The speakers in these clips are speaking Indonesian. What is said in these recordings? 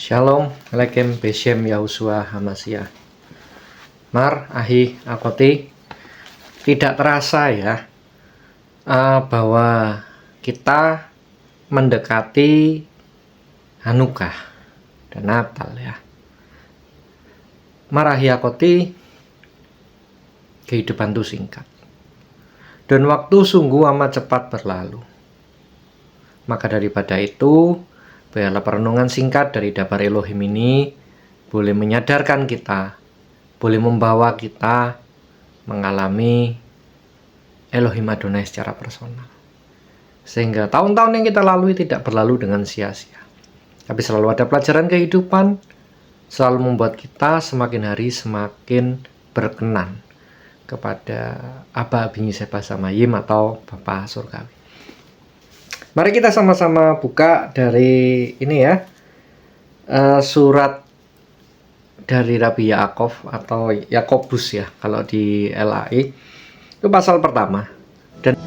Shalom, Alekem, Beshem, Yahushua, Hamashiach. Mar, Ahi, Akoti, tidak terasa ya bahwa kita mendekati Hanukkah dan Natal ya. Mar, Ahi, Akoti, kehidupan itu singkat dan waktu sungguh amat cepat berlalu. Maka daripada itu, biarlah perenungan singkat dari Dabar Elohim ini boleh menyadarkan kita, boleh membawa kita mengalami Elohim Adonai secara personal. Sehingga tahun-tahun yang kita lalui tidak berlalu dengan sia-sia. Tapi selalu ada pelajaran kehidupan, selalu membuat kita semakin hari semakin berkenan kepada Aba Abini Seba Samayim atau Bapa Surgawi. Mari kita sama-sama buka dari ini ya, surat dari Rabi Yaakov atau Yakobus ya kalau di LAI, itu pasal pertama. Dan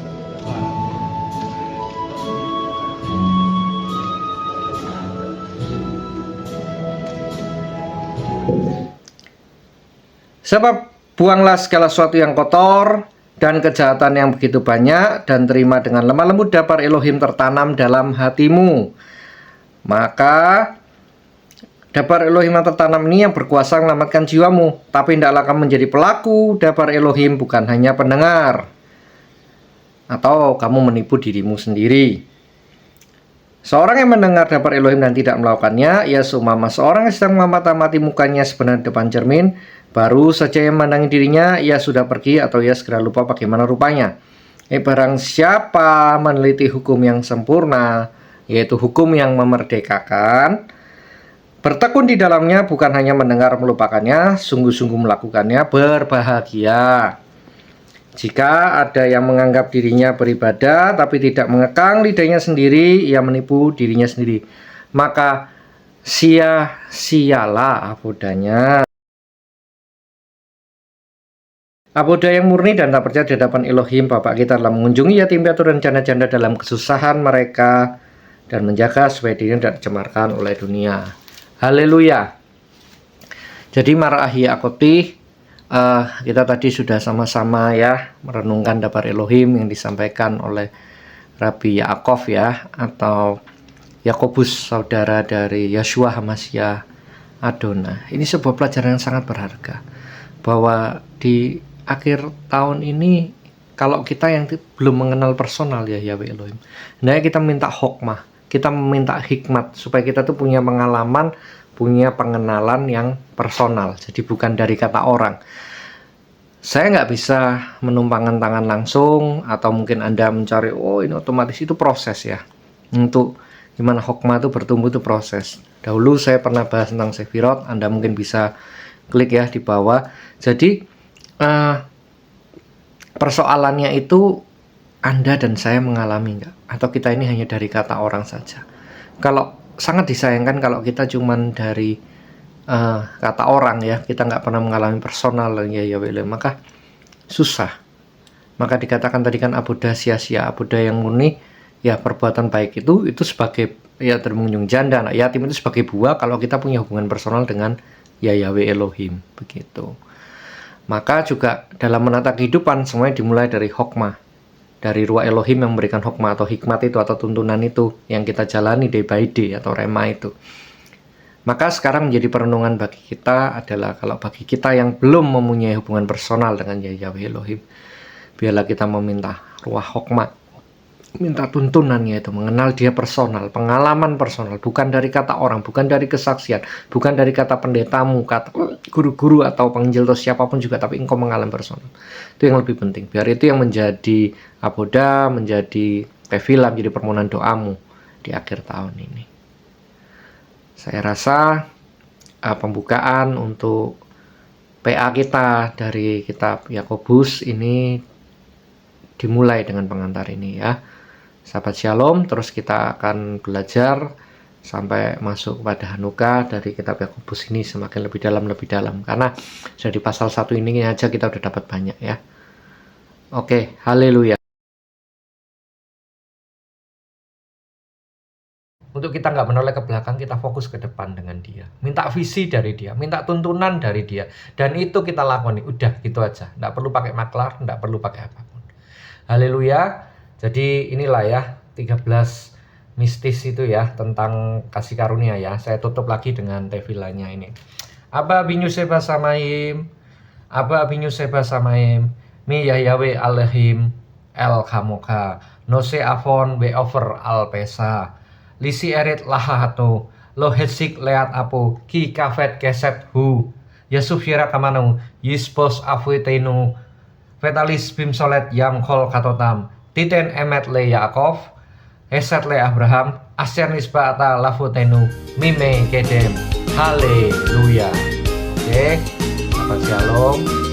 sebab buanglah segala sesuatu yang kotor dan kejahatan yang begitu banyak, dan terima dengan lemah lembut Dabar Elohim tertanam dalam hatimu. Maka Dabar Elohim yang tertanam ini yang berkuasa menyelamatkan jiwamu. Tapi hendaklah kamu menjadi pelaku Dabar Elohim, bukan hanya pendengar, atau kamu menipu dirimu sendiri. Seorang yang mendengar Dabar Elohim dan tidak melakukannya, ia seumpama seorang yang sedang mengamati mukanya sebenarnya depan cermin. Baru saja yang memandangi dirinya, ia sudah pergi atau ia segera lupa bagaimana rupanya. Barang siapa meneliti hukum yang sempurna, yaitu hukum yang memerdekakan, bertekun di dalamnya, bukan hanya mendengar melupakannya, sungguh-sungguh melakukannya, berbahagia. Jika ada yang menganggap dirinya beribadah tapi tidak mengekang lidahnya sendiri, ia menipu dirinya sendiri. Maka sia-sialah abodanya. Aboda yang murni dan tak percaya di hadapan Elohim Bapa kita telah mengunjungi yatim piatu dan janda-janda dalam kesusahan mereka dan menjaga supaya dirinya tidak dicemarkan oleh dunia. Haleluya. Jadi Marahi Akoti, kita tadi sudah sama-sama ya merenungkan Dabar Elohim yang disampaikan oleh Rabi Yaakov ya, atau Yakobus, saudara dari Yeshua Hamashiach Adonai. Ini sebuah pelajaran yang sangat berharga, bahwa di akhir tahun ini, kalau kita yang belum mengenal personal ya Yahweh Elohim, nah kita minta hokmah, kita meminta hikmat supaya kita tuh punya pengalaman, punya pengenalan yang personal. Jadi bukan dari kata orang. Saya nggak bisa menumpangkan tangan langsung, atau mungkin Anda mencari, oh ini otomatis, itu proses ya. Untuk gimana hokmah itu bertumbuh itu proses. Dahulu saya pernah bahas tentang Sefirot, Anda mungkin bisa klik ya di bawah. Jadi persoalannya itu Anda dan saya mengalami nggak, atau kita ini hanya dari kata orang saja. Kalau sangat disayangkan kalau kita cuman dari kata orang ya, kita nggak pernah mengalami personal ya Yahweh, maka susah. Maka dikatakan tadi kan aboda sia-sia, aboda yang murni ya, perbuatan baik itu sebagai ya termengunjung janda, anak yatim itu sebagai buah kalau kita punya hubungan personal dengan ya Yahweh Elohim, begitu. Maka juga dalam menata kehidupan semuanya dimulai dari hokmah, dari ruah Elohim yang memberikan hokmah atau hikmat itu, atau tuntunan itu yang kita jalani day by day atau rema itu. Maka sekarang menjadi perenungan bagi kita adalah, kalau bagi kita yang belum mempunyai hubungan personal dengan Yahweh Elohim, biarlah kita meminta ruah hokmah, minta tuntunannya itu, mengenal dia personal, pengalaman personal, bukan dari kata orang, bukan dari kesaksian, bukan dari kata pendetamu, kata guru-guru atau penginjil atau siapapun juga, tapi engkau mengalami personal. Itu yang lebih penting. Biar itu yang menjadi aboda, menjadi tefilah, menjadi permohonan doamu di akhir tahun ini. Saya rasa pembukaan untuk PA kita dari kitab Yakobus ini dimulai dengan pengantar ini ya. Sahabat Shalom, terus kita akan belajar sampai masuk pada Hanukkah dari kitab Yakobus ini semakin lebih dalam, karena sudah di pasal 1 ini aja kita udah dapat banyak ya. Oke, haleluya. Untuk Untuk kita nggak menoleh ke belakang, kita fokus ke depan dengan dia. Minta visi dari dia, minta tuntunan dari dia. Dan itu kita lakoni, udah gitu aja. Nggak perlu pakai maklar, nggak perlu pakai apapun. Haleluya. Jadi inilah ya, 13 mistis itu ya, tentang kasih karunia ya. Saya tutup lagi dengan tefilahnya ini. Aba binyu seba samaim, Aba binyu seba samaim, mi yahyawe alehim, el kamoka, nose afon be over al pesa. Lisi erit lahato, lo hesik leat apo, ki kafet keset hu, Yasuf yera kamanu, yispos afuitenu, vetalis bimsolet yam kol katotam, titen emet le Yaakov, heset le Abraham, asyer nisbata lafutenu, mime kedem, haleluya. Oke, selamat shalom.